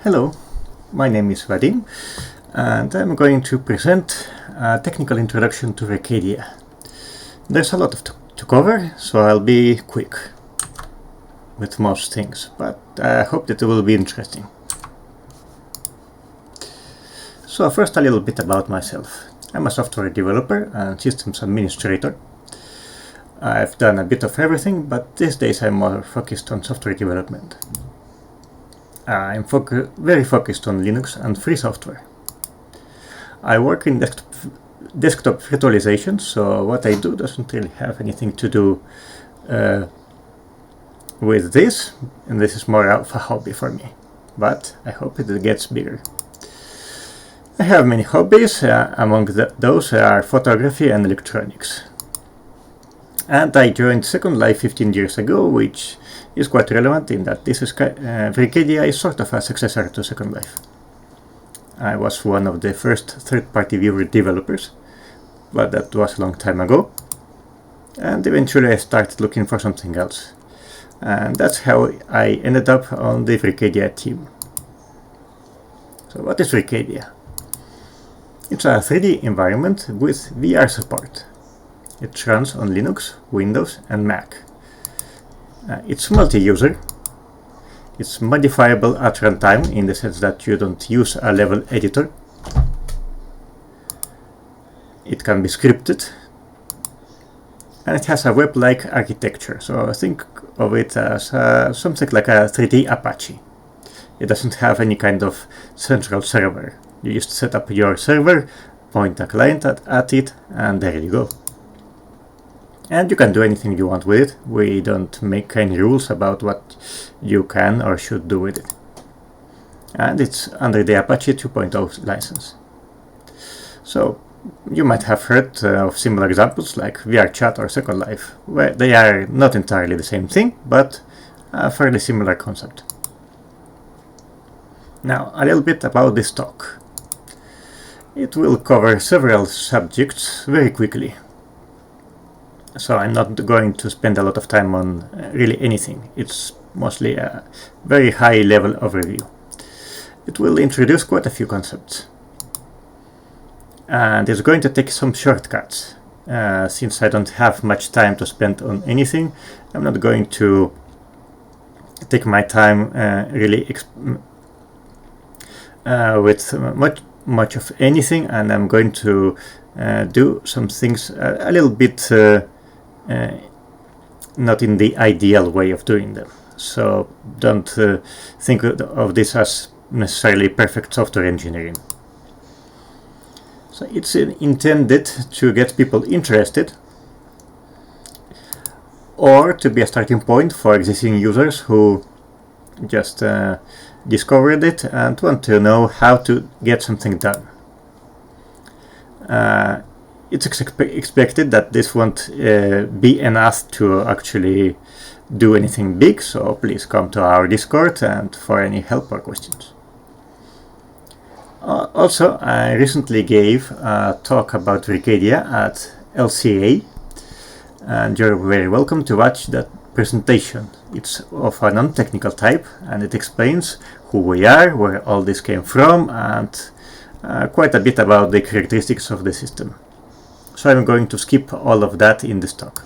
Hello, my name is Vadim, and I'm going to present a technical introduction to Vircadia. There's a lot to cover, so I'll be quick with most things, but I hope that it will be interesting. So first, a little bit about myself. I'm a software developer and systems administrator. I've done a bit of everything, but these days I'm more focused on software development. I'm very focused on Linux and free software. I work in desktop virtualization, so what I do doesn't really have anything to do with this, and this is more of a hobby for me, but I hope it gets bigger. I have many hobbies, among those are photography and electronics. And I joined Second Life 15 years ago, which is quite relevant in that this is Vircadia is sort of a successor to Second Life. I was one of the first third-party viewer developers, but that was a long time ago. And eventually I started looking for something else. And that's how I ended up on the Vircadia team. So what is Vircadia? It's a 3D environment with VR support. It runs on Linux, Windows and Mac. It's multi-user. It's modifiable at runtime in the sense that you don't use a level editor. It can be scripted. And it has a web-like architecture, so think of it as something like a 3D Apache. It doesn't have any kind of central server. You just set up your server, point a client at it, and there you go. And you can do anything you want with it. We don't make any rules about what you can or should do with it. And it's under the Apache 2.0 license. So you might have heard of similar examples like VRChat or Second Life, where they are not entirely the same thing, but a fairly similar concept. Now, a little bit about this talk. It will cover several subjects very quickly. So I'm not going to spend a lot of time on really anything. It's mostly a very high level overview. It will introduce quite a few concepts. And it's going to take some shortcuts. Since I don't have much time to spend on anything, I'm not going to take my time really with much of anything, and I'm going to do some things a little bit not in the ideal way of doing them. So don't think of this as necessarily perfect software engineering. So it's intended to get people interested or to be a starting point for existing users who just discovered it and want to know how to get something done. It's expected that this won't be enough to actually do anything big, so please come to our Discord and for any help or questions. Also, I recently gave a talk about Vircadia at LCA, and you're very welcome to watch that presentation. It's of a non-technical type, and it explains who we are, where all this came from, and quite a bit about the characteristics of the system. So I'm going to skip all of that in this talk.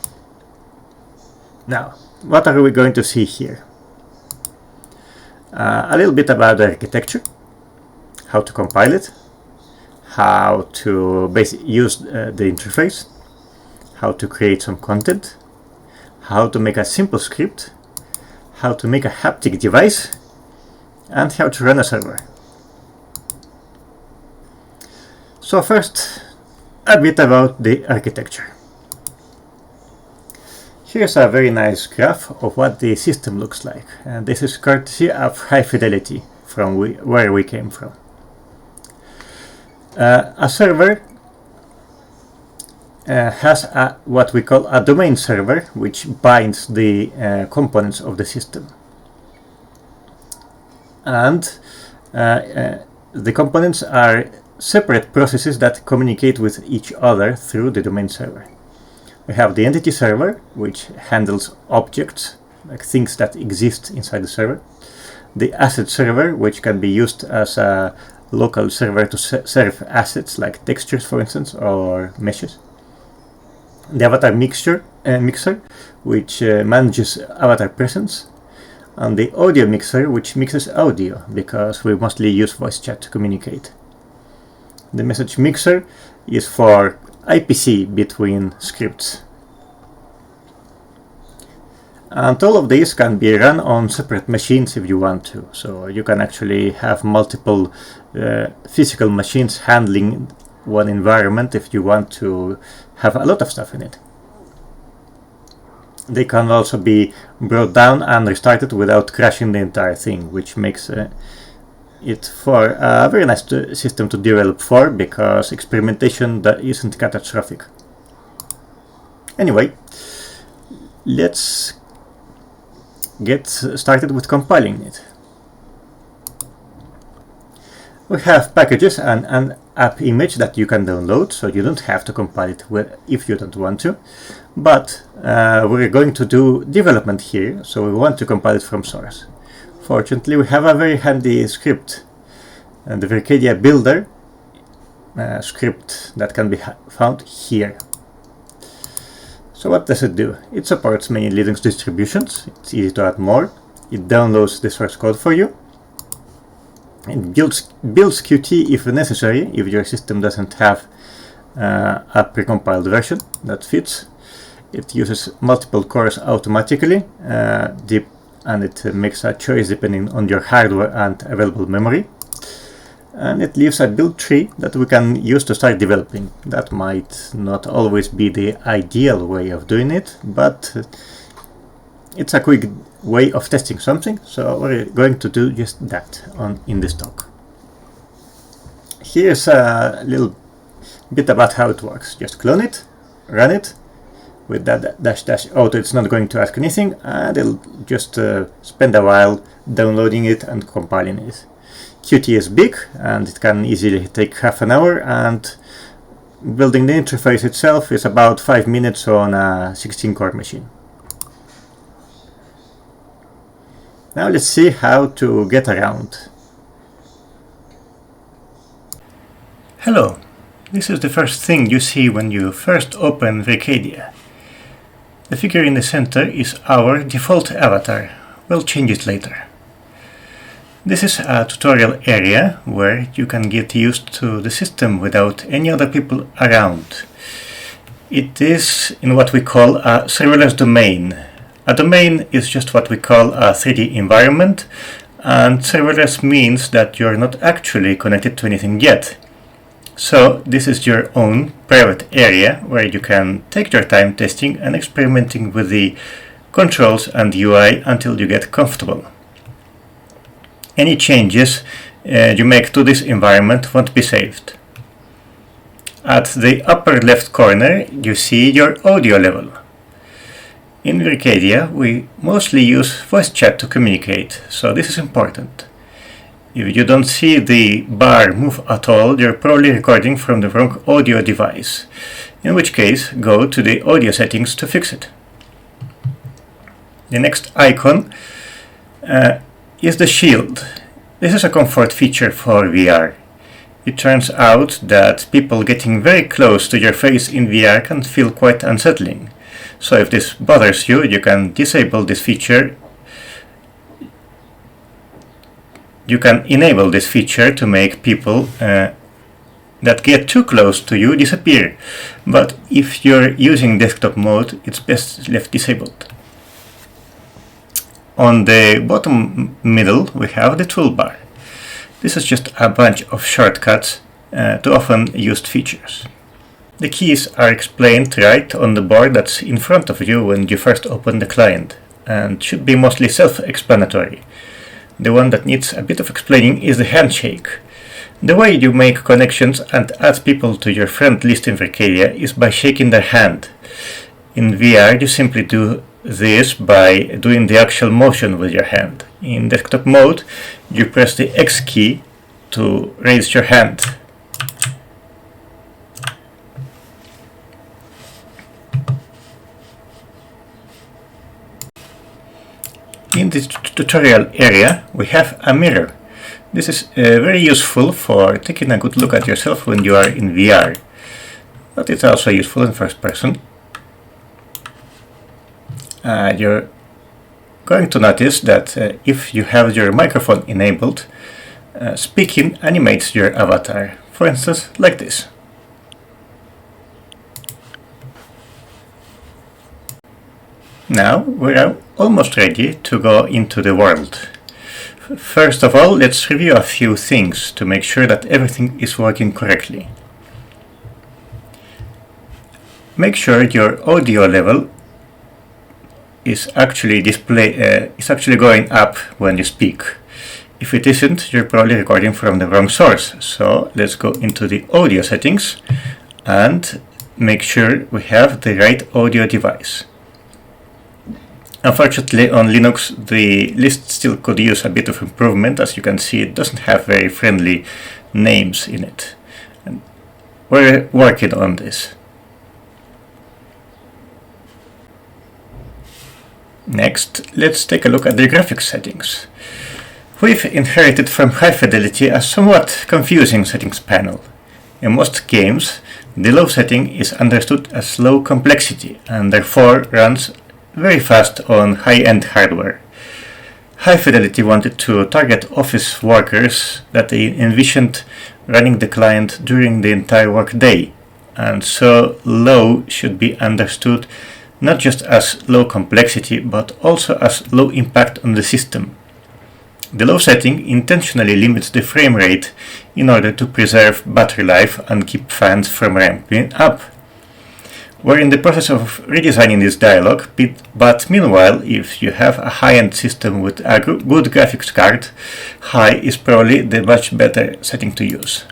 Now, what are we going to see here? A little bit about the architecture, how to compile it, how to use the interface, how to create some content, how to make a simple script, how to make a haptic device, and how to run a server. So first, a bit about the architecture. Here's a very nice graph of what the system looks like, and this is courtesy of High Fidelity, from where we came from. A server has what we call a domain server, which binds the components of the system. And the components are separate processes that communicate with each other through the domain server. We have the entity server, which handles objects, like things that exist inside the server. the asset server, which can be used as a local server to serve assets like textures, for instance, or meshes. The avatar mixer, which manages avatar presence, and the audio mixer, which mixes audio, because we mostly use voice chat to communicate. The message mixer is for IPC between scripts. And all of these can be run on separate machines if you want to. So you can actually have multiple physical machines handling one environment if you want to have a lot of stuff in it. They can also be brought down and restarted without crashing the entire thing, which makes it for a very nice system to develop for, because experimentation that isn't catastrophic. Anyway, let's get started with compiling it. We have packages and an app image that you can download, so you don't have to compile it if you don't want to. But we're going to do development here, so we want to compile it from source. Fortunately, we have a very handy script, and the Vircadia builder script that can be found here. So what does it do? It supports many Linux distributions. It's easy to add more. It downloads the source code for you. It builds Qt if necessary, if your system doesn't have a precompiled version that fits. It uses multiple cores automatically, and it makes a choice depending on your hardware and available memory. And it leaves a build tree that we can use to start developing. That might not always be the ideal way of doing it, but it's a quick way of testing something, so we're going to do just that in this talk. Here's a little bit about how it works. Just clone it, run it. With that -auto, it's not going to ask anything, and it'll just spend a while downloading it and compiling it. Qt is big, and it can easily take half an hour, and building the interface itself is about 5 minutes on a 16-core machine. Now let's see how to get around. Hello, this is the first thing you see when you first open Vircadia. The figure in the center is our default avatar. We'll change it later. This is a tutorial area where you can get used to the system without any other people around. It is in what we call a serverless domain. A domain is just what we call a 3D environment, and serverless means that you're not actually connected to anything yet. So this is your own private area where you can take your time testing and experimenting with the controls and UI until you get comfortable. Any changes you make to this environment won't be saved. At the upper left corner you see your audio level. In Vircadia we mostly use voice chat to communicate, so this is important. If you don't see the bar move at all, you're probably recording from the wrong audio device, in which case go to the audio settings to fix it. The next icon is the shield. This is a comfort feature for VR. It turns out that people getting very close to your face in VR can feel quite unsettling. So if this bothers you, you can disable this feature. You can enable this feature to make people that get too close to you disappear. But if you're using desktop mode, it's best left disabled. On the bottom middle, we have the toolbar. This is just a bunch of shortcuts to often used features. The keys are explained right on the board that's in front of you when you first open the client, and should be mostly self-explanatory. The one that needs a bit of explaining is the handshake. The way you make connections and add people to your friend list in Vircadia is by shaking their hand. In VR, you simply do this by doing the actual motion with your hand. In desktop mode, you press the X key to raise your hand. In this tutorial area we have a mirror. This is very useful for taking a good look at yourself when you are in VR, but it's also useful in first person. You're going to notice that if you have your microphone enabled, speaking animates your avatar, for instance like this. Now we're almost ready to go into the world. First of all, let's review a few things to make sure that everything is working correctly. Make sure your audio level is actually going up when you speak. If it isn't, you're probably recording from the wrong source. So let's go into the audio settings and make sure we have the right audio device. Unfortunately, on Linux, the list still could use a bit of improvement. As you can see, it doesn't have very friendly names in it. And we're working on this. Next, let's take a look at the graphics settings. We've inherited from High Fidelity a somewhat confusing settings panel. In most games, the low setting is understood as low complexity and therefore runs very fast on high-end hardware. High Fidelity wanted to target office workers that they envisioned running the client during the entire workday, and so low should be understood not just as low complexity but also as low impact on the system. The low setting intentionally limits the frame rate in order to preserve battery life and keep fans from ramping up. We're in the process of redesigning this dialog, but meanwhile, if you have a high-end system with a good graphics card, high is probably the much better setting to use.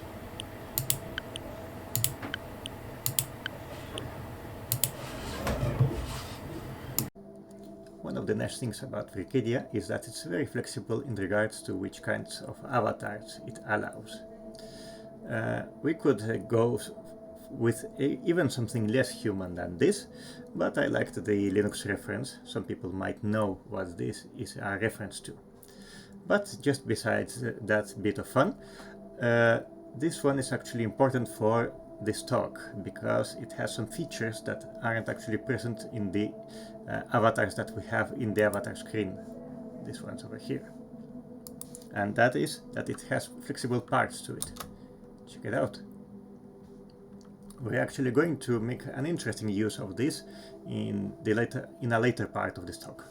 One of the nice things about Vircadia is that it's very flexible in regards to which kinds of avatars it allows. We could go with even something less human than this, but I liked the Linux reference. Some people might know what this is a reference to. But just besides that bit of fun, this one is actually important for this talk because it has some features that aren't actually present in the avatars that we have in the avatar screen. This one's over here. And that is that it has flexible parts to it. Check it out. We're actually going to make an interesting use of this in a later part of this talk.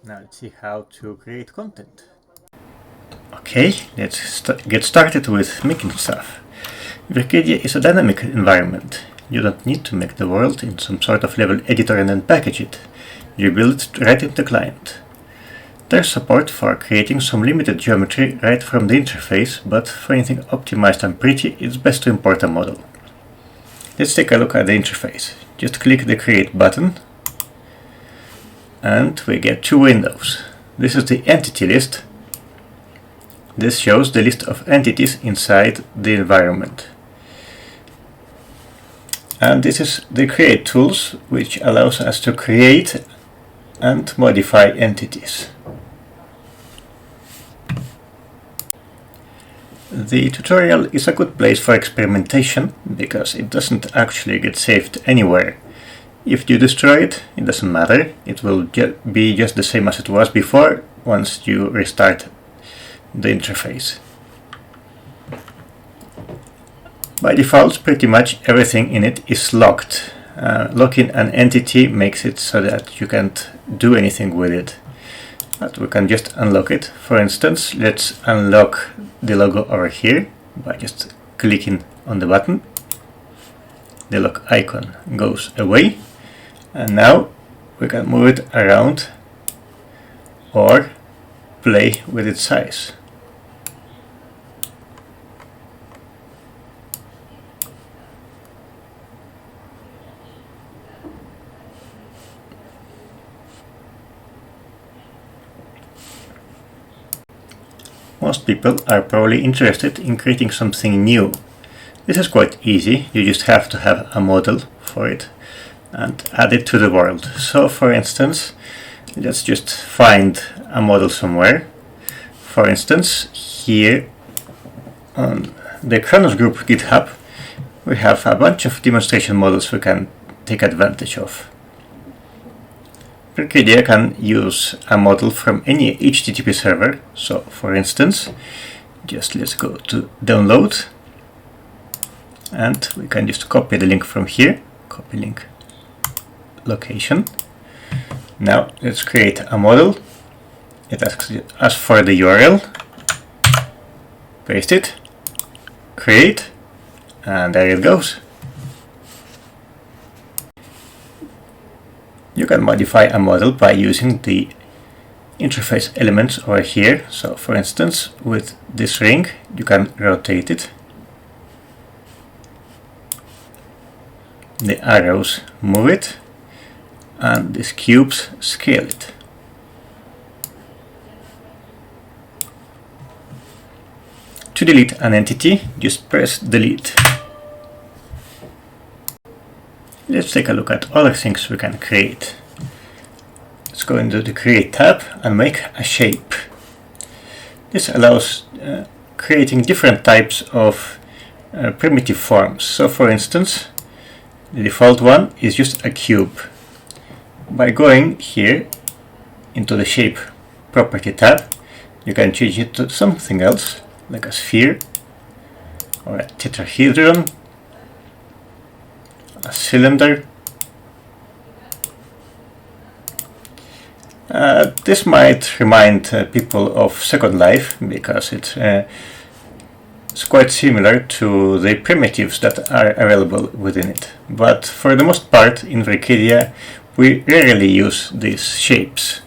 Now let's see how to create content. Okay, let's get started with making stuff. Vircadia is a dynamic environment. You don't need to make the world in some sort of level editor and then package it. You build it right in the client. There's support for creating some limited geometry right from the interface, but for anything optimized and pretty, it's best to import a model. Let's take a look at the interface. Just click the Create button, and we get two windows. This is the entity list. This shows the list of entities inside the environment. And this is the Create tools, which allows us to create and modify entities. The tutorial is a good place for experimentation because it doesn't actually get saved anywhere. If you destroy it, it doesn't matter. It will be just the same as it was before once you restart the interface. By default, pretty much everything in it is locked. Locking an entity makes it so that you can't do anything with it. But we can just unlock it. For instance, let's unlock the logo over here by just clicking on the button. The lock icon goes away, and now we can move it around or play with its size. Most people are probably interested in creating something new. This is quite easy, you just have to have a model for it. and add it to the world. So for instance, let's just find a model somewhere. For instance, here on the Kronos Group GitHub, we have a bunch of demonstration models we can take advantage of. Vircadia can use a model from any HTTP server. So for instance, just let's go to download, and we can just copy the link from here, copy link location. Now let's create a model. It asks us for the URL, paste it, create, and there it goes. You can modify a model by using the interface elements over here. So for instance, with this ring, you can rotate it. The arrows move it, and these cubes scale it. To delete an entity, just press delete. Let's take a look at other things we can create. Let's go into the Create tab and make a shape. This allows creating different types of primitive forms. So for instance, the default one is just a cube. By going here into the Shape Property tab, you can change it to something else, like a sphere, or a tetrahedron, a cylinder. This might remind people of Second Life, because it's quite similar to the primitives that are available within it. But for the most part, in Vircadia, we rarely use these shapes.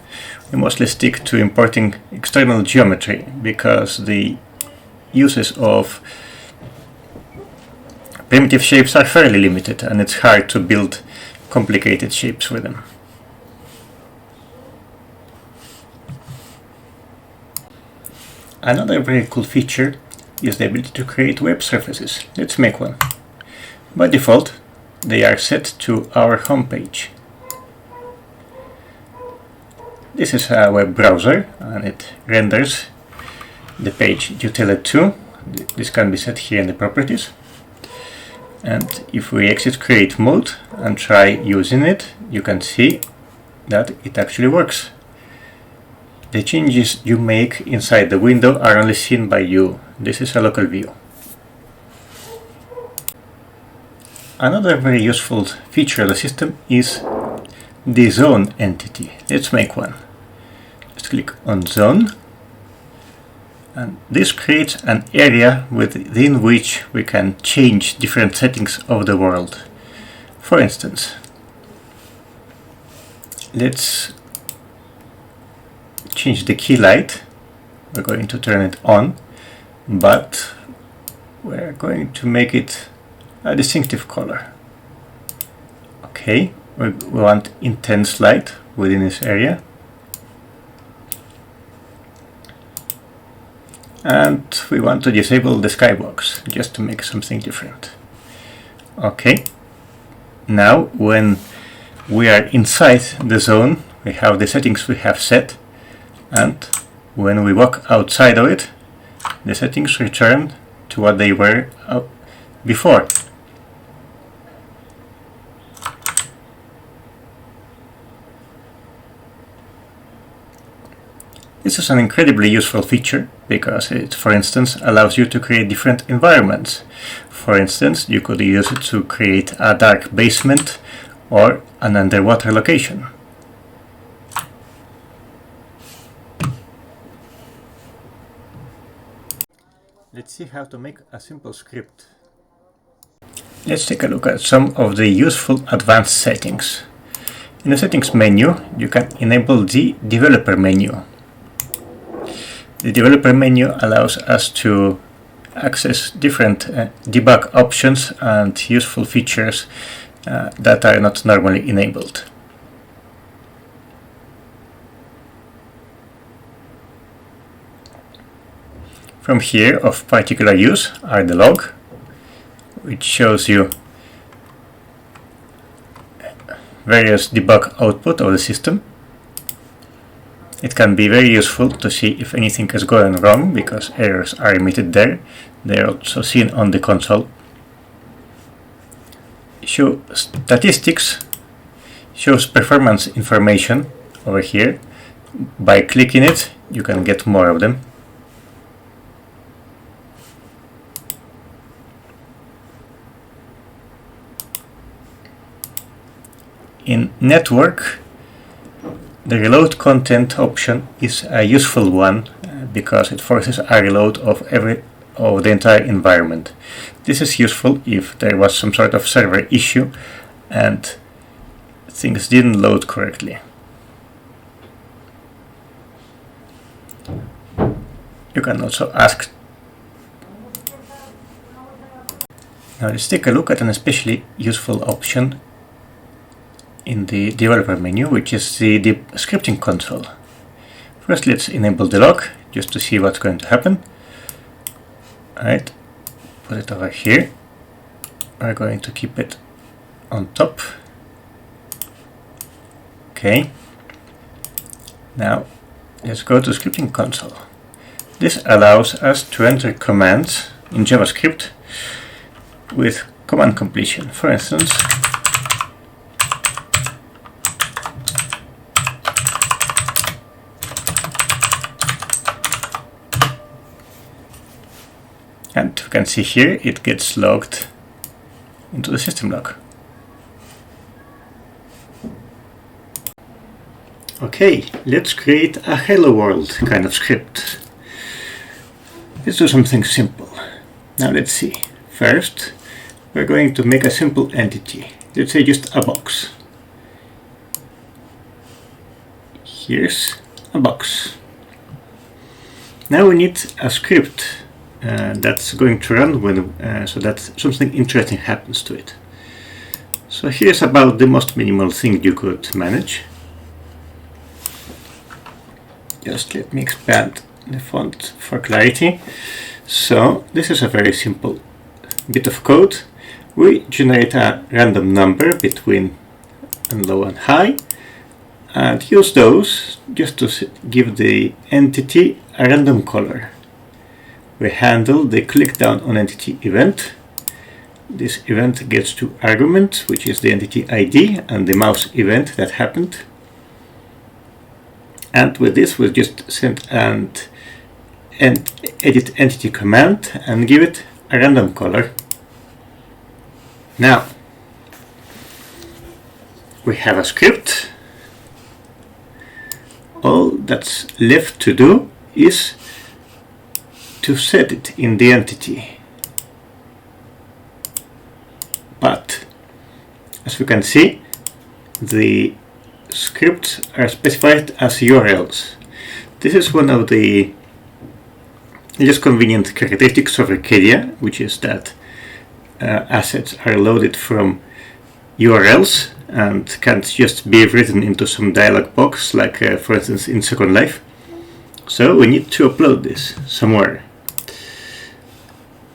We mostly stick to importing external geometry, because the uses of primitive shapes are fairly limited, and it's hard to build complicated shapes with them. Another very cool feature is the ability to create web surfaces. Let's make one. By default, they are set to our home page. This is a web browser, and it renders the page you tell it to. This can be set here in the properties. And if we exit create mode and try using it, you can see that it actually works. The changes you make inside the window are only seen by you. This is a local view. Another very useful feature of the system is the zone entity. Let's make one. Let's click on zone. And this creates an area within which we can change different settings of the world. For instance, let's change the key light. We're going to turn it on, but we're going to make it a distinctive color. Okay, we want intense light within this area. And we want to disable the skybox, just to make something different. Okay, now when we are inside the zone, we have the settings we have set, and when we walk outside of it, the settings return to what they were before. This is an incredibly useful feature, because it, for instance, allows you to create different environments. For instance, you could use it to create a dark basement or an underwater location. Let's see how to make a simple script. Let's take a look at some of the useful advanced settings. In the settings menu, you can enable the developer menu. The developer menu allows us to access different debug options and useful features that are not normally enabled. From here, of particular use are the log, which shows you various debug output of the system. It can be very useful to see if anything is going wrong, because errors are emitted there. They are also seen on the console. Show statistics shows performance information over here. By clicking it, you can get more of them. In network, the reload content option is a useful one because it forces a reload of the entire environment. This is useful if there was some sort of server issue and things didn't load correctly. You can also ask. Now let's take a look at an especially useful option in the developer menu, which is the scripting console. First, let's enable the log just to see what's going to happen. Alright, put it over here. We're going to keep it on top. Okay. Now, let's go to scripting console. This allows us to enter commands in JavaScript with command completion. For instance, and you can see here it gets logged into the system log. Okay, let's create a hello world kind of script. Let's do something simple. Now let's see. First, we're going to make a simple entity. Let's say just a box. Here's a box. Now we need a script that's going to run when, so that something interesting happens to it. So here's about the most minimal thing you could manage. Just let me expand the font for clarity. So this is a very simple bit of code. We generate a random number between low and high and use those just to give the entity a random color. We handle the click down on entity event. This event gets two arguments, which is the entity ID and the mouse event that happened. And with this, we'll just send an edit entity command and give it a random color. Now, we have a script. All that's left to do is to set it in the entity. But as we can see, the scripts are specified as URLs. This is one of the just convenient characteristics of Vircadia, which is that assets are loaded from URLs and can't just be written into some dialog box like for instance in Second Life. So we need to upload this somewhere.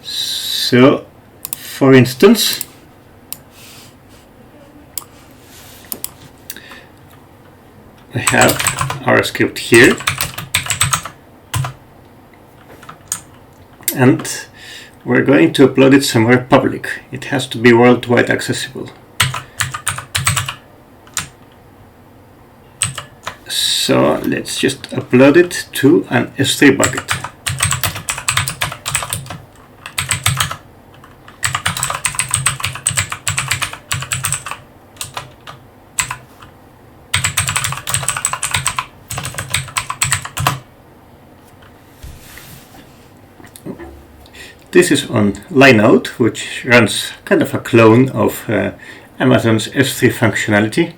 So for instance, we have our script here, and we're going to upload it somewhere public. It has to be worldwide accessible. So let's just upload it to an S3 bucket. This is on Lineout, which runs kind of a clone of Amazon's S3 functionality.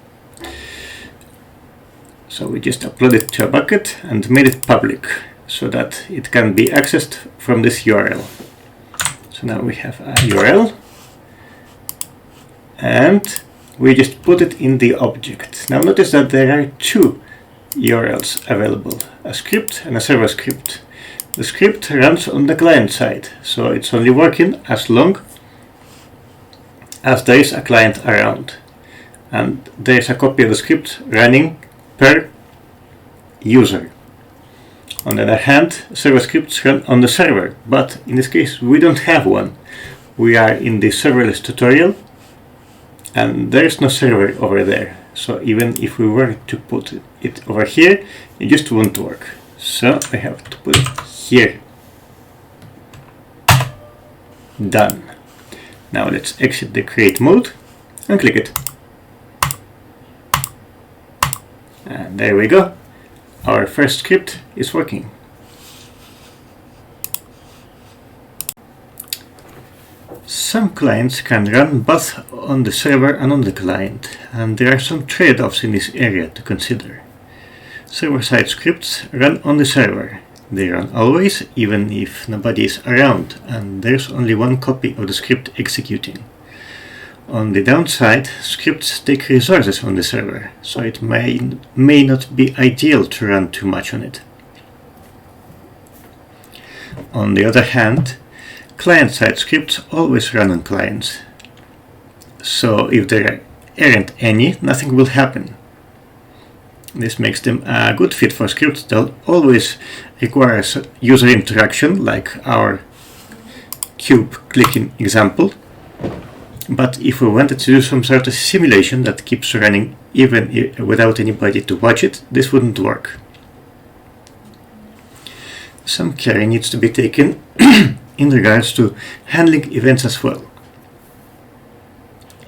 So we just uploaded it to a bucket and made it public so that it can be accessed from this URL. So now we have a URL and we just put it in the object. Now notice that there are two URLs available, a script and a server script. The script runs on the client side, so it's only working as long as there is a client around. and there's a copy of the script running per user. On the other hand, server scripts run on the server, but in this case we don't have one. We are in the serverless tutorial and there's no server over there. So even if we were to put it over here, it just won't work. So I have to put it here. Done. Now let's exit the create mode and click it. And there we go. Our first script is working. Some clients can run both on the server and on the client, and there are some trade-offs in this area to consider. Server-side scripts run on the server. They run always, even if nobody is around, and there's only one copy of the script executing. On the downside, scripts take resources on the server, so it may not be ideal to run too much on it. On the other hand, client-side scripts always run on clients, so if there aren't any, nothing will happen. This makes them a good fit for scripts that always require user interaction, like our cube clicking example. But if we wanted to do some sort of simulation that keeps running even without anybody to watch it, this wouldn't work. Some care needs to be taken in regards to handling events as well.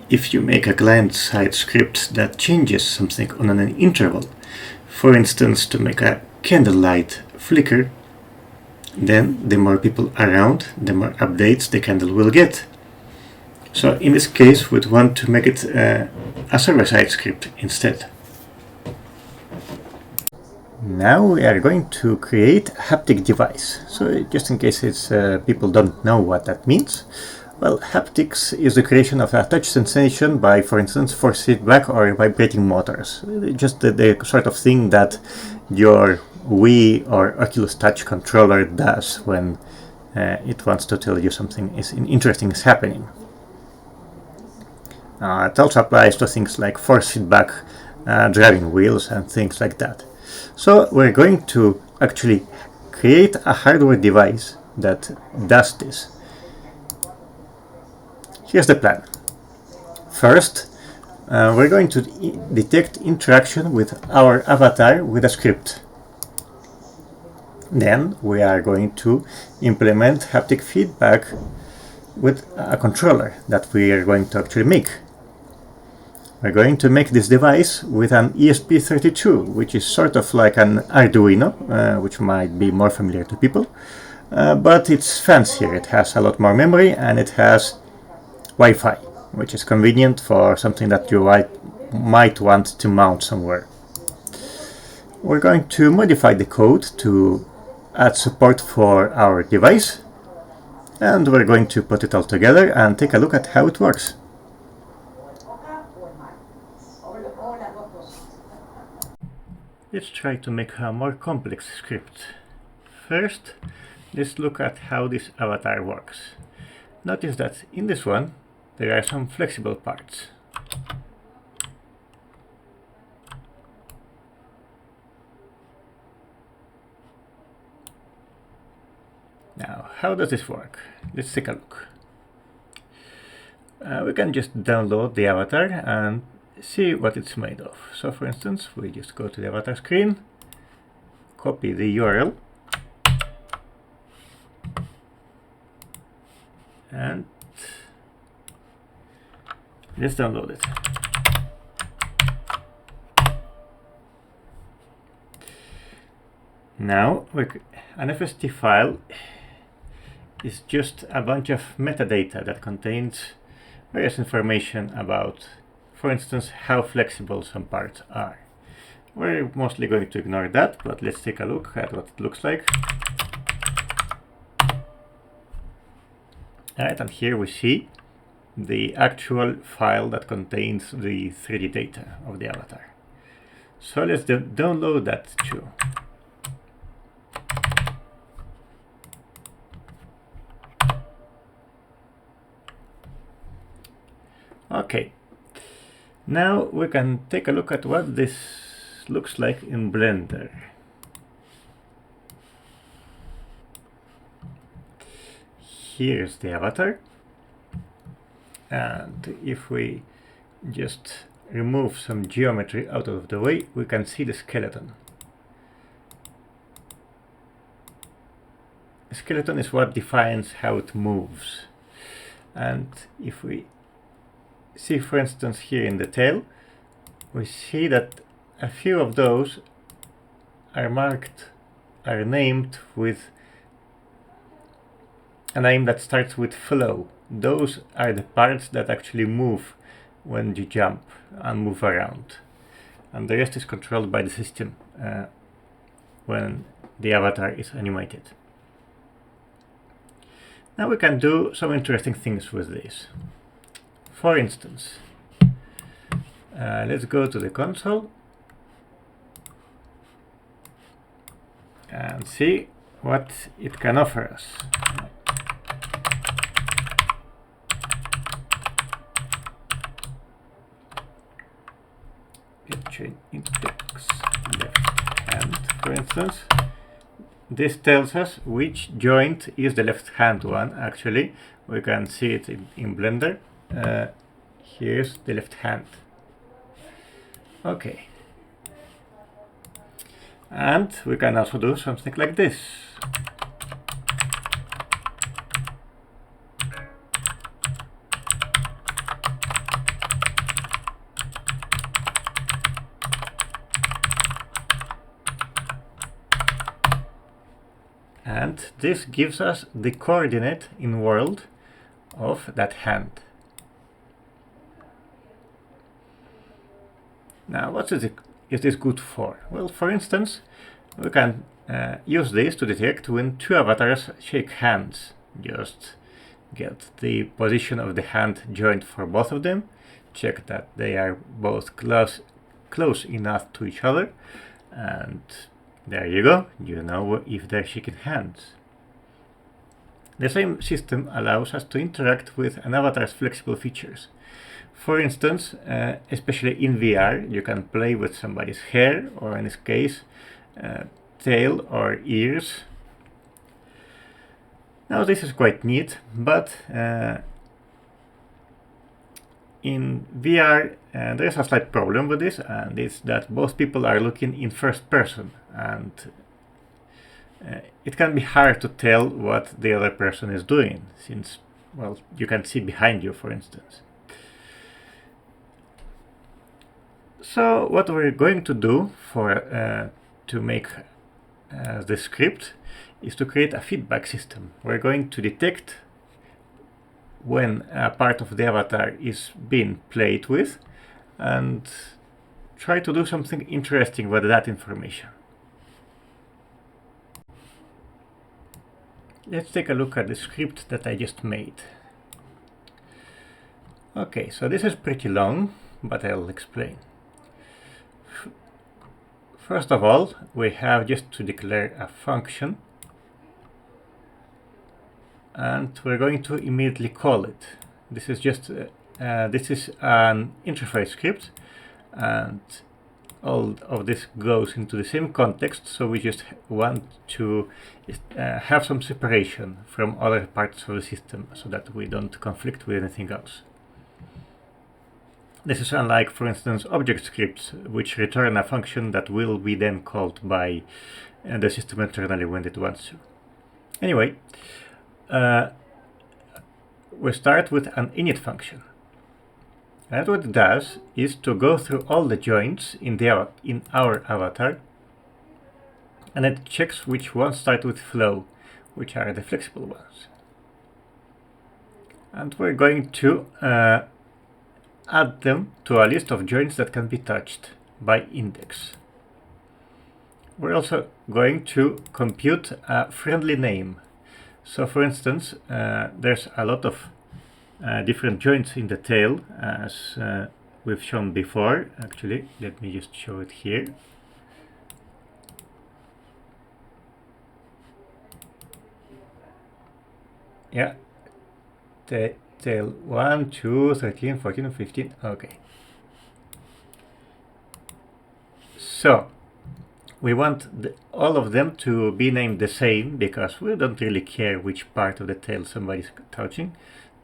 If you make a client-side script that changes something on an interval, for instance to make a candlelight flicker, then the more people around, the more updates the candle will get. So in this case, we'd want to make it a server-side script instead. Now we are going to create a haptic device. So just in case people don't know what that means, well, haptics is the creation of a touch sensation by, for instance, force feedback or vibrating motors. Just the sort of thing that your Wii or Oculus Touch controller does when it wants to tell you something interesting is happening. It also applies to things like force feedback, driving wheels and things like that. So we're going to actually create a hardware device that does this. Here's the plan. First, we're going to detect interaction with our avatar with a script. Then we are going to implement haptic feedback with a controller that we are going to actually make. We're going to make this device with an ESP32, which is sort of like an Arduino, which might be more familiar to people, but it's fancier. It has a lot more memory and it has Wi-Fi, which is convenient for something that you might want to mount somewhere. We're going to modify the code to add support for our device, and we're going to put it all together and take a look at how it works. Let's try to make a more complex script. First, let's look at how this avatar works. Notice that in this one, there are some flexible parts. Now, how does this work? Let's take a look. We can just download the avatar and see what it's made of. So for instance, we just go to the avatar screen, copy the URL, and let's download it. Now, an FST file is just a bunch of metadata that contains various information about, for instance, how flexible some parts are. We're mostly going to ignore that, but let's take a look at what it looks like. Alright, and here we see the actual file that contains the 3D data of the avatar. So let's download that too. Okay. Now we can take a look at what this looks like in Blender. Here's the avatar, and if we just remove some geometry out of the way, we can see the skeleton. The skeleton is what defines how it moves. And if we see, for instance, here in the tail, we see that a few of those are named with a name that starts with flow. Those are the parts that actually move when you jump and move around. And the rest is controlled by the system when the avatar is animated. Now we can do some interesting things with this. For instance, let's go to the console and see what it can offer us. Get chain index left hand, for instance. This tells us which joint is the left hand one. Actually, we can see it in Blender. Here's the left hand. Okay. And we can also do something like this. And this gives us the coordinate in world of that hand. Now, what is this good for? Well, for instance, we can use this to detect when two avatars shake hands. Just get the position of the hand joint for both of them, check that they are both close enough to each other, and there you go, you know if they're shaking hands. The same system allows us to interact with an avatar's flexible features. For instance, especially in VR, you can play with somebody's hair, or in this case, tail or ears. Now this is quite neat, but in VR there is a slight problem with this, and it's that both people are looking in first person, and it can be hard to tell what the other person is doing, since, well, you can see behind you, for instance. So what we're going to do to make the script is to create a feedback system. We're going to detect when a part of the avatar is being played with and try to do something interesting with that information. Let's take a look at the script that I just made. Okay, so this is pretty long, but I'll explain. First of all, we have just to declare a function, and we're going to immediately call it. This is just this is an interface script, and all of this goes into the same context, so we just want to have some separation from other parts of the system so that we don't conflict with anything else. This is unlike, for instance, object scripts, which return a function that will be then called by the system internally when it wants to. Anyway, we start with an init function. And what it does is to go through all the joints in our avatar, and it checks which ones start with flow, which are the flexible ones. And we're going to add them to a list of joints that can be touched by index. We're also going to compute a friendly name. So, for instance, there's a lot of different joints in the tail, as we've shown before. Actually, let me just show it here. Yeah, the tail 1, 2, 13, 14, 15. Okay. So we want all of them to be named the same, because we don't really care which part of the tail somebody's touching,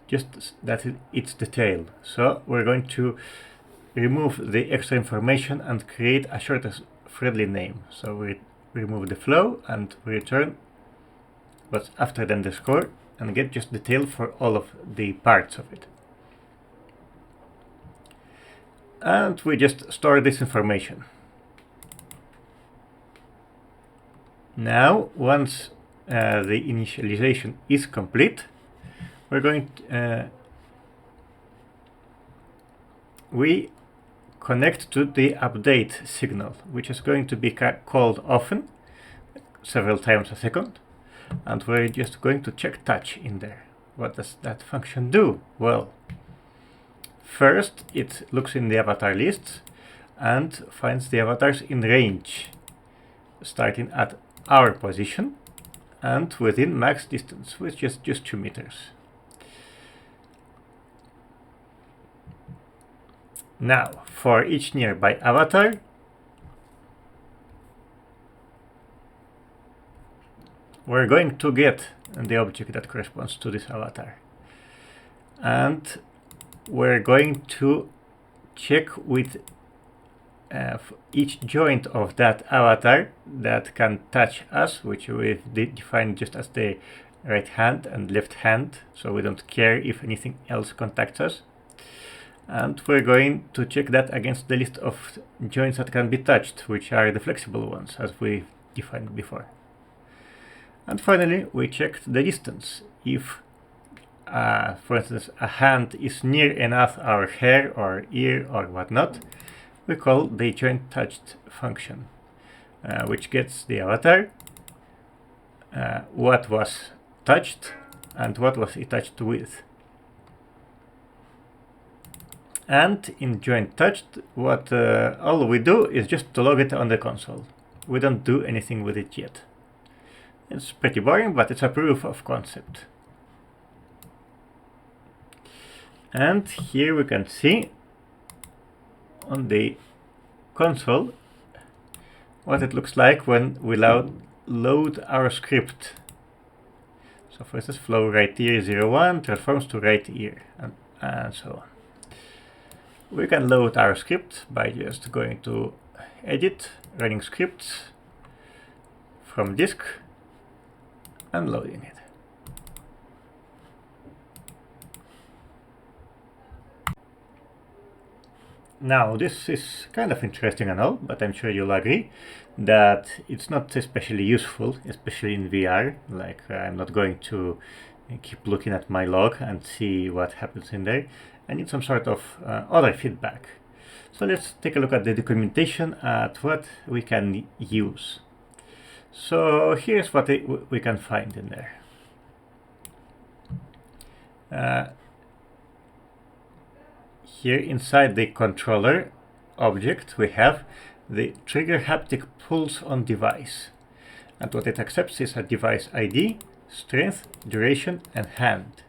just that it's the tail. So we're going to remove the extra information and create a short friendly name. So we remove the flow and return what's after the underscore and get just the tail for all of the parts of it. And we just store this information. Now, once the initialization is complete, we're going to, we connect to the update signal, which is going to be called often, several times a second, and we're just going to check touch in there. What does that function do? Well, first it looks in the avatar lists and finds the avatars in range, starting at our position and within max distance, which is just 2 meters. Now, for each nearby avatar, we're going to get the object that corresponds to this avatar. And we're going to check with each joint of that avatar that can touch us, which we've defined just as the right hand and left hand, so we don't care if anything else contacts us. And we're going to check that against the list of joints that can be touched, which are the flexible ones, as we defined before. And finally, we checked the distance. If, for instance, a hand is near enough our hair or ear or whatnot, we call the joint touched function, which gets the avatar, what was touched and what was it touched with. And in joint touched, what all we do is just to log it on the console. We don't do anything with it yet. It's pretty boring, but it's a proof of concept. And here we can see on the console what it looks like when we load our script. So for instance, flow right ear 01 transforms to right ear, and so on. We can load our script by just going to Edit, Running Scripts, from disk, and loading it. Now, this is kind of interesting and all, but I'm sure you'll agree that it's not especially useful, especially in VR. Like, I'm not going to keep looking at my log and see what happens in there. I need some sort of other feedback. So let's take a look at the documentation at what we can use. So here's what we can find in there. Here inside the controller object, we have the trigger haptic pulse on device. And what it accepts is a device ID, strength, duration, and hand.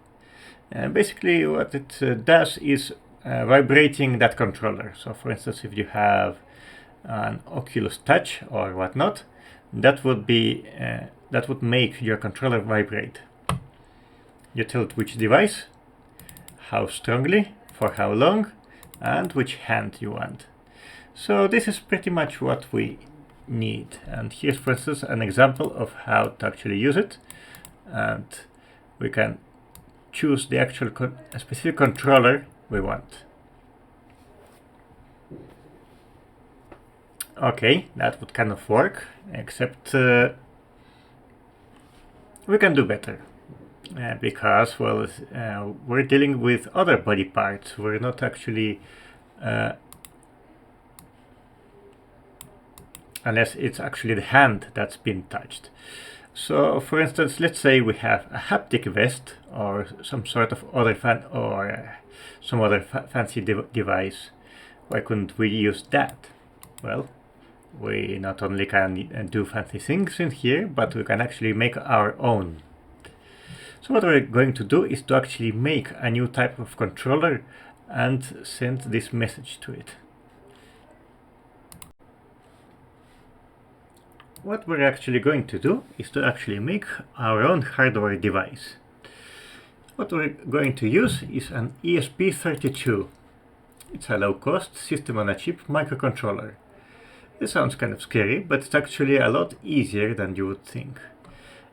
And basically what it does is vibrating that controller. So for instance, if you have an Oculus Touch or whatnot, that would make your controller vibrate. You tell it which device, how strongly, for how long, and which hand you want. So this is pretty much what we need. And here's, for instance, an example of how to actually use it. And we can choose the actual specific controller we want. Okay, that would kind of work, except we can do better. Because, well, we're dealing with other body parts. We're not actually, unless it's actually the hand that's been touched. So, for instance, let's say we have a haptic vest or some sort of other some other fancy device. Why couldn't we use that? Well, we not only can do fancy things in here, but we can actually make our own. So what we're going to do is to actually make a new type of controller and send this message to it. what we're actually going to do is to actually make our own hardware device. What we're going to use is an ESP32. It's a low-cost system-on-a-chip microcontroller. This sounds kind of scary, but it's actually a lot easier than you would think.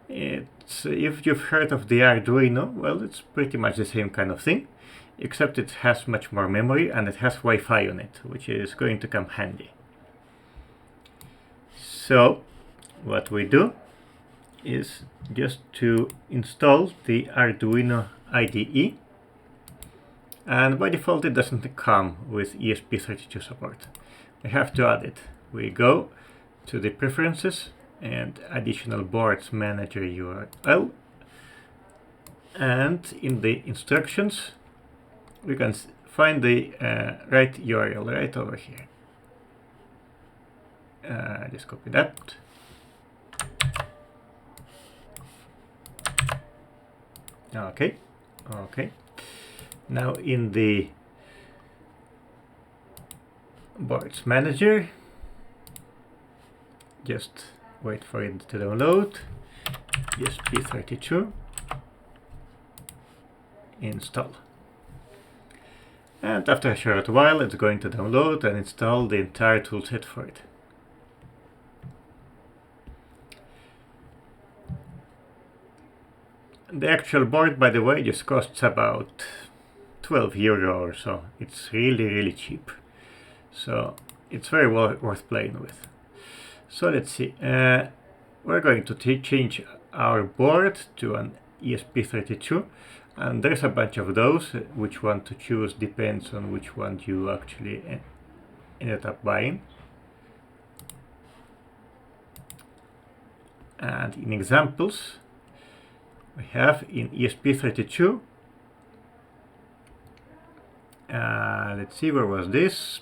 If you've heard of the Arduino, well, it's pretty much the same kind of thing, except it has much more memory and it has Wi-Fi on it, which is going to come handy. So what we do is just to install the Arduino IDE, and by default it doesn't come with ESP32 support. We have to add it. We go to the preferences and additional boards manager URL, and in the instructions we can find the right URL right over here. Just copy that. Okay. Now in the boards manager, just wait for it to download. ESP32, install. And after a short while, it's going to download and install the entire toolset for it. The actual board, by the way, just costs about 12 euro or so. It's really cheap. So it's very worth playing with. So let's see. We're going to change our board to an ESP32. And there's a bunch of those. Which one to choose depends on which one you actually ended up buying. And in examples, we have in ESP32, let's see, where was this?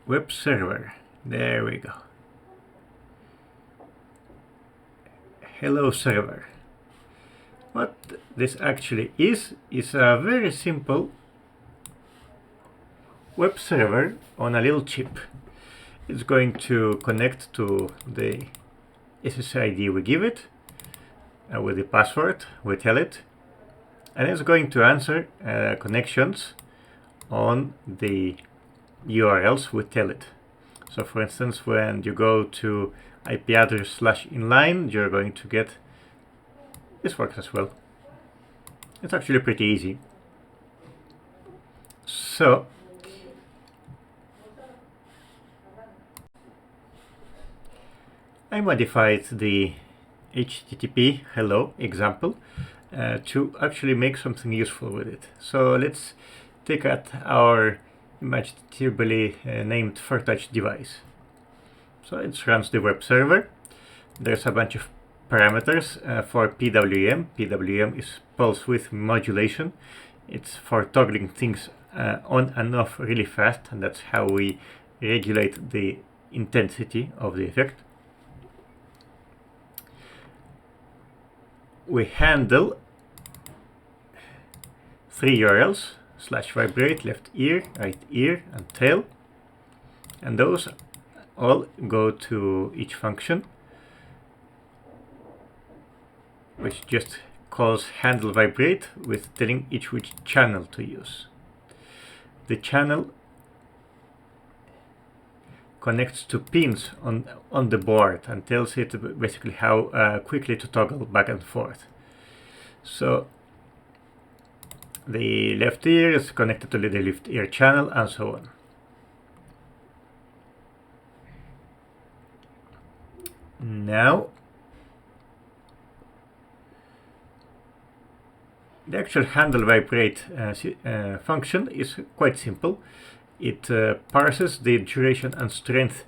Web server, there we go. Hello server. What this actually is a very simple web server on a little chip. It's going to connect to the SSID we give it with the password we tell it, and it's going to answer connections on the URLs we tell it. So for instance, when you go to IP address /inline, you're going to get this. Works as well. It's actually pretty easy. So I modified the HTTP hello example to actually make something useful with it. So let's take out our imaginatively named ForTouch device. So it runs the web server. There's a bunch of parameters for PWM. PWM is pulse width modulation. It's for toggling things on and off really fast, and that's how we regulate the intensity of the effect. We handle 3 URLs: /vibrate, left ear, right ear, and tail. And those all go to each function, which just calls handle vibrate with telling each which channel to use. The channel connects to pins on the board and tells it basically how quickly to toggle back and forth. So the left ear is connected to the left ear channel, and so on. Now the actual handle vibrate function is quite simple. It parses the duration and strength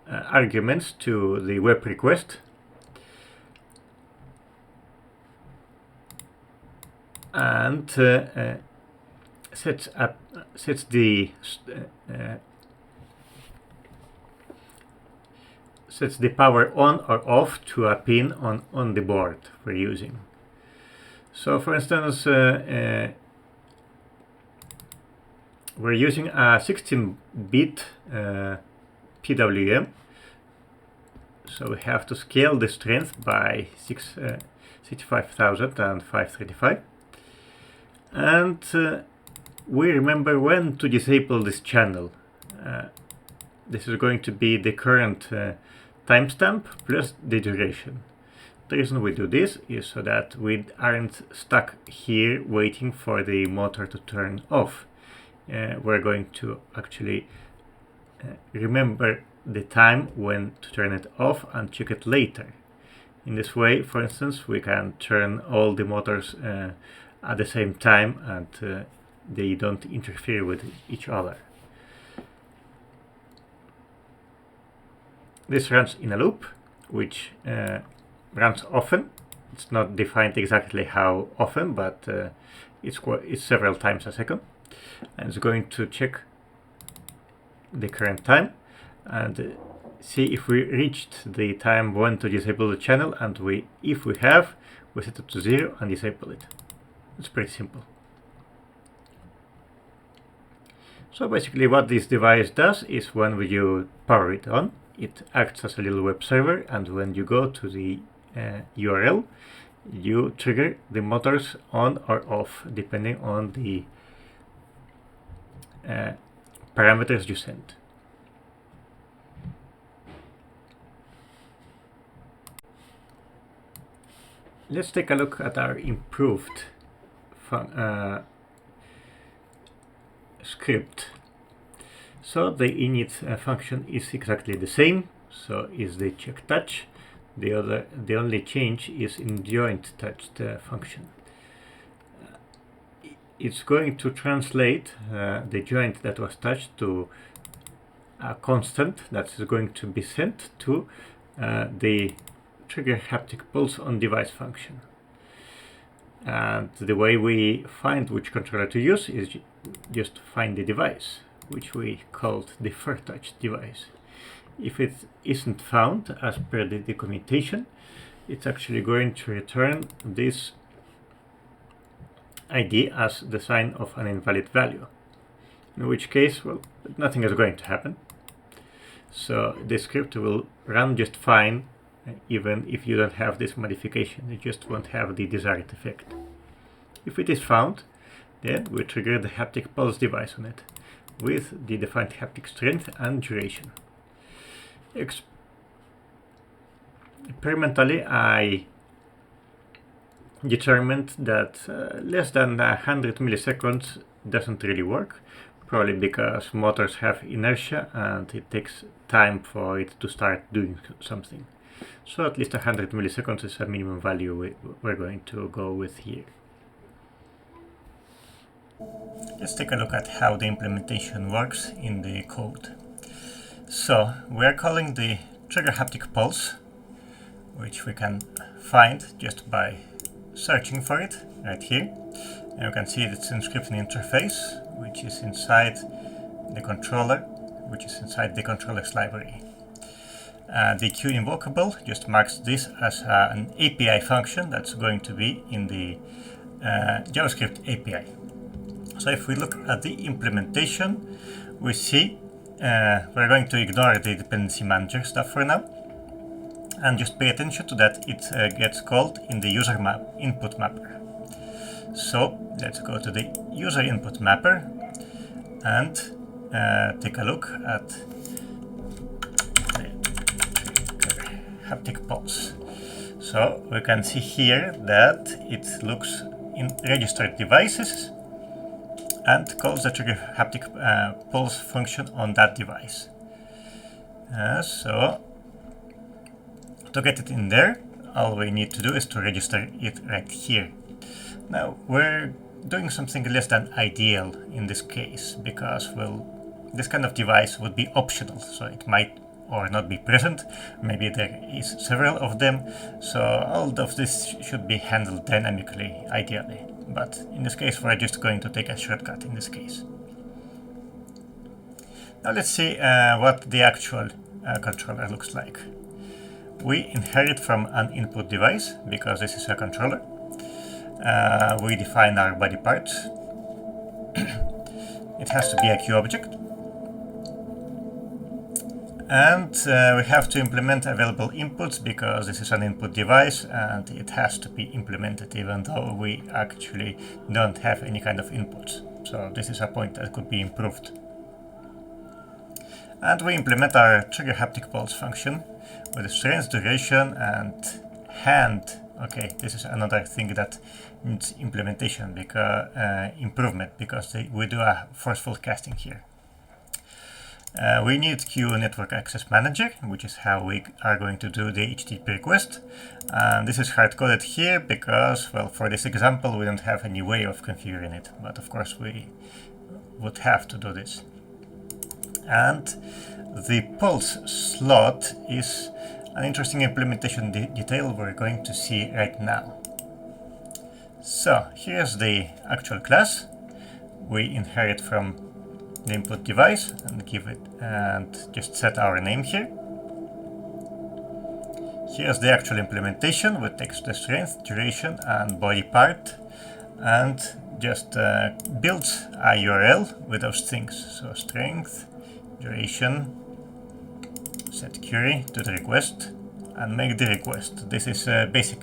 arguments to the web request, and sets the power on or off to a pin on the board we're using. So for instance, we're using a 16-bit PWM, so we have to scale the strength by 65,535, and we remember when to disable this channel. This is going to be the current timestamp plus the duration. The reason we do this is so that we aren't stuck here waiting for the motor to turn off. We're going to actually remember the time when to turn it off and check it later. In this way, for instance, we can turn all the motors at the same time and they don't interfere with each other. This runs in a loop, which runs often. It's not defined exactly how often, but it's several times a second. And it's going to check the current time and see if we reached the time when to disable the channel, and if we have, we set it to 0 and disable it. It's pretty simple. So basically what this device does is when you power it on, it acts as a little web server, and when you go to the URL, you trigger the motors on or off depending on the parameters you send. Let's take a look at our improved script. So the init function is exactly the same, so is the check touch. The only change is in joint touched function. It's going to translate the joint that was touched to a constant that is going to be sent to the trigger haptic pulse on device function. And the way we find which controller to use is just find the device, which we called the FirTouch device. If it isn't found as per the documentation, it's actually going to return this ID as the sign of an invalid value, in which case, well, nothing is going to happen. So the script will run just fine even if you don't have this modification. It just won't have the desired effect. If it is found, then we trigger the haptic pulse device on it with the defined haptic strength and duration. Experimentally, I determined that less than 100 milliseconds doesn't really work, probably because motors have inertia and it takes time for it to start doing something. So at least 100 milliseconds is a minimum value we're going to go with here. Let's take a look at how the implementation works in the code. So we are calling the trigger haptic pulse, which we can find just by searching for it right here. And you can see its inscription interface, which is inside the controller, which is inside the controller's library. The Q invocable just marks this as an API function that's going to be in the JavaScript API. So if we look at the implementation, we see we're going to ignore the dependency manager stuff for now and just pay attention to that it gets called in the user input mapper. So let's go to the user input mapper and take a look at the haptic pulse. So we can see here that it looks in registered devices and calls the trigger haptic pulse function on that device. So to get it in there, all we need to do is to register it right here. Now we're doing something less than ideal in this case because, well, this kind of device would be optional, so it might or not be present. Maybe there is several of them, so all of this should be handled dynamically, ideally. But in this case, we're just going to take a shortcut in this case. Now let's see what the actual controller looks like. We inherit from an input device because this is a controller. We define our body parts. it has to be a Q object. And we have to implement available inputs because this is an input device and it has to be implemented even though we actually don't have any kind of inputs. So this is a point that could be improved. And we implement our trigger haptic pulse function with a strength, duration, and hand. Okay, this is another thing that needs implementation because improvement because we do a forceful casting here. We need Q network access manager, which is how we are going to do the HTTP request. This is hard coded here because, well, for this example, we don't have any way of configuring it, but of course we would have to do this. And the pulse slot is an interesting implementation detail we're going to see right now. So here's the actual class we inherit from the input device and give it and just set our name here. Here's the actual implementation with text the strength, duration, and body part, and just builds a URL with those things. So strength, duration, set query to the request, and make the request. This is a basic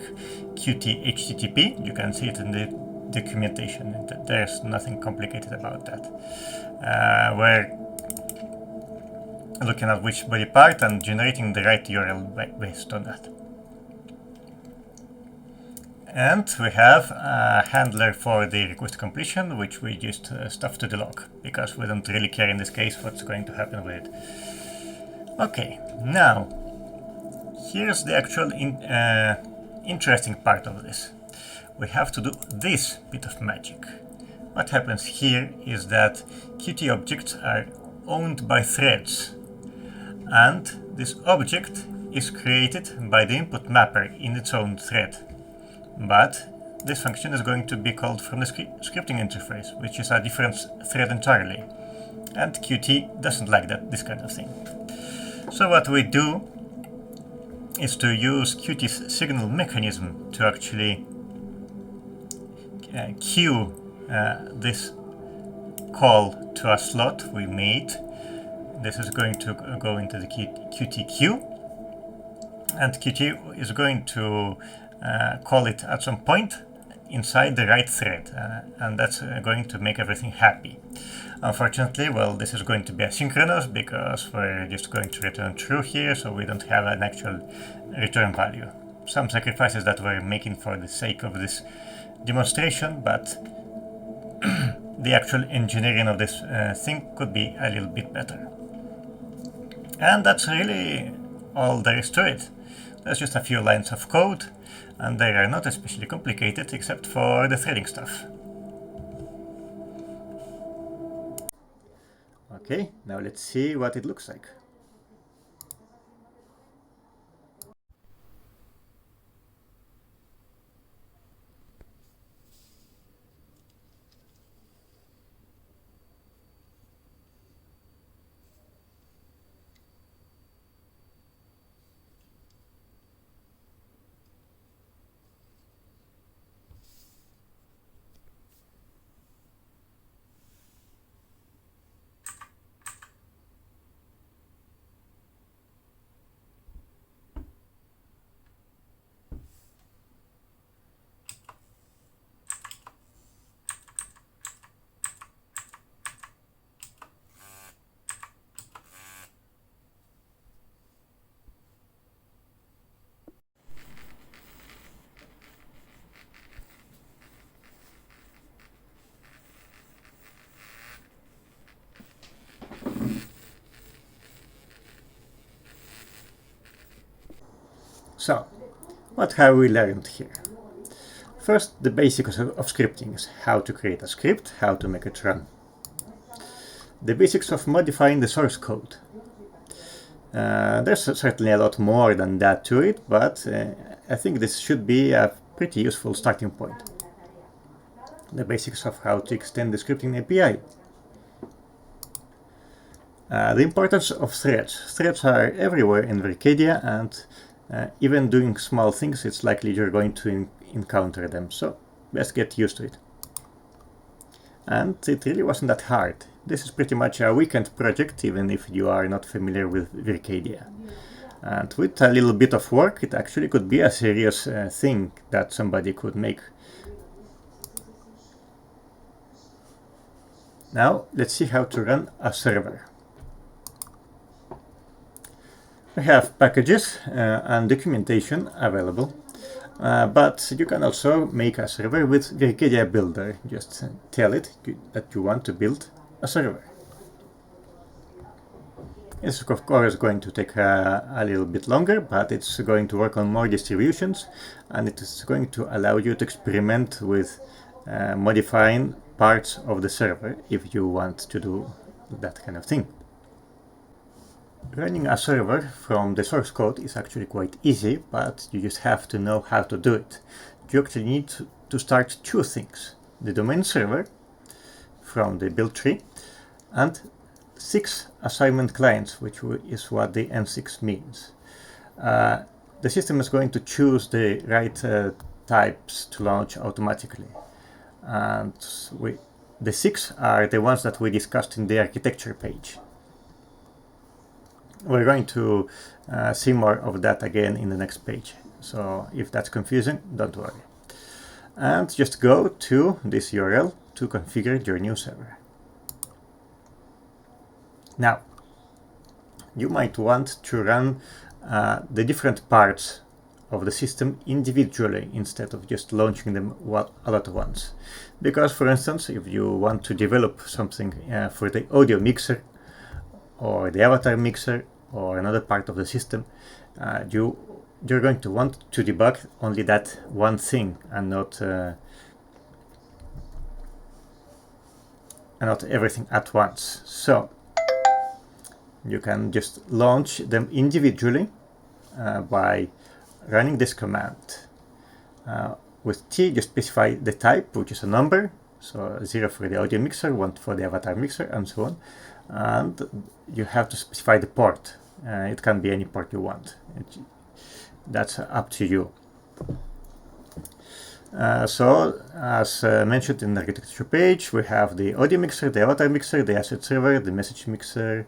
Qt HTTP. You can see it in the documentation. There's nothing complicated about that. We're looking at which body part and generating the right URL based on that. And we have a handler for the request completion, which we just stuff to the log, because we don't really care in this case what's going to happen with it. Okay, now, here's the actual interesting part of this. We have to do this bit of magic. What happens here is that Qt objects are owned by threads, and this object is created by the input mapper in its own thread. But this function is going to be called from the scripting interface, which is a different thread entirely, and Qt doesn't like this kind of thing. So what we do is to use Qt's signal mechanism to actually queue this call to a slot we made. This is going to go into the Qt queue, and Qt is going to call it at some point inside the right thread, and that's going to make everything happy. Unfortunately, well, this is going to be asynchronous because we're just going to return true here, so we don't have an actual return value. Some sacrifices that we're making for the sake of this demonstration, but the actual engineering of this thing could be a little bit better. And that's really all there is to it. There's just a few lines of code, and they are not especially complicated except for the threading stuff. Okay, now let's see what it looks like. So, what have we learned here? First, the basics of scripting is how to create a script, how to make it run. The basics of modifying the source code. There's certainly a lot more than that to it, but I think this should be a pretty useful starting point. The basics of how to extend the scripting API. The importance of threads. Threads are everywhere in Vircadia, and even doing small things, it's likely you're going to encounter them, so best get used to it. And it really wasn't that hard. this is pretty much a weekend project, even if you are not familiar with Vircadia. And with a little bit of work, it actually could be a serious thing that somebody could make. Now, let's see how to run a server. We have packages and documentation available, but you can also make a server with Vircadia Builder. Just tell it that you want to build a server. It's of course going to take a little bit longer, but it's going to work on more distributions, and it is going to allow you to experiment with modifying parts of the server if you want to do that kind of thing. Running a server from the source code is actually quite easy, but you just have to know how to do it. You actually need to start two things: the domain server from the build tree and 6 assignment clients, which is what the N6 means. The system is going to choose the right types to launch automatically. And the 6 are the ones that we discussed in the architecture page. We're going to see more of that again in the next page. So if that's confusing, don't worry. And just go to this URL to configure your new server. Now, you might want to run the different parts of the system individually instead of just launching them all at once. Because, for instance, if you want to develop something for the audio mixer or the avatar mixer or another part of the system, you're going to want to debug only that one thing and not everything at once. So you can just launch them individually by running this command. With T, you specify the type, which is a number, so 0 for the audio mixer, 1 for the avatar mixer, and so on. And you have to specify the port. It can be any port you want. That's up to you. So, as mentioned in the architecture page, we have the audio mixer, the avatar mixer, the asset server, the message mixer,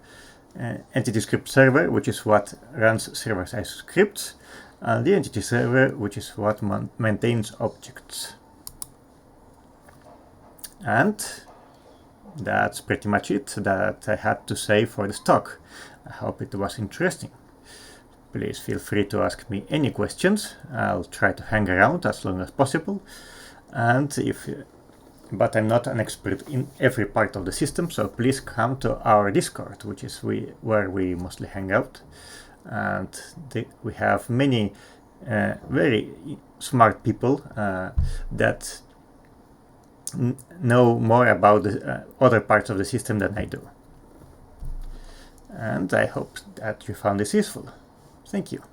entity script server, which is what runs server-side scripts, and the entity server, which is what maintains objects. And that's pretty much it that I had to say for this talk. I hope it was interesting. Please feel free to ask me any questions. I'll try to hang around as long as possible. But I'm not an expert in every part of the system, so please come to our Discord, which is where we mostly hang out. And we have many very smart people that know more about the other parts of the system than I do. And I hope that you found this useful. Thank you.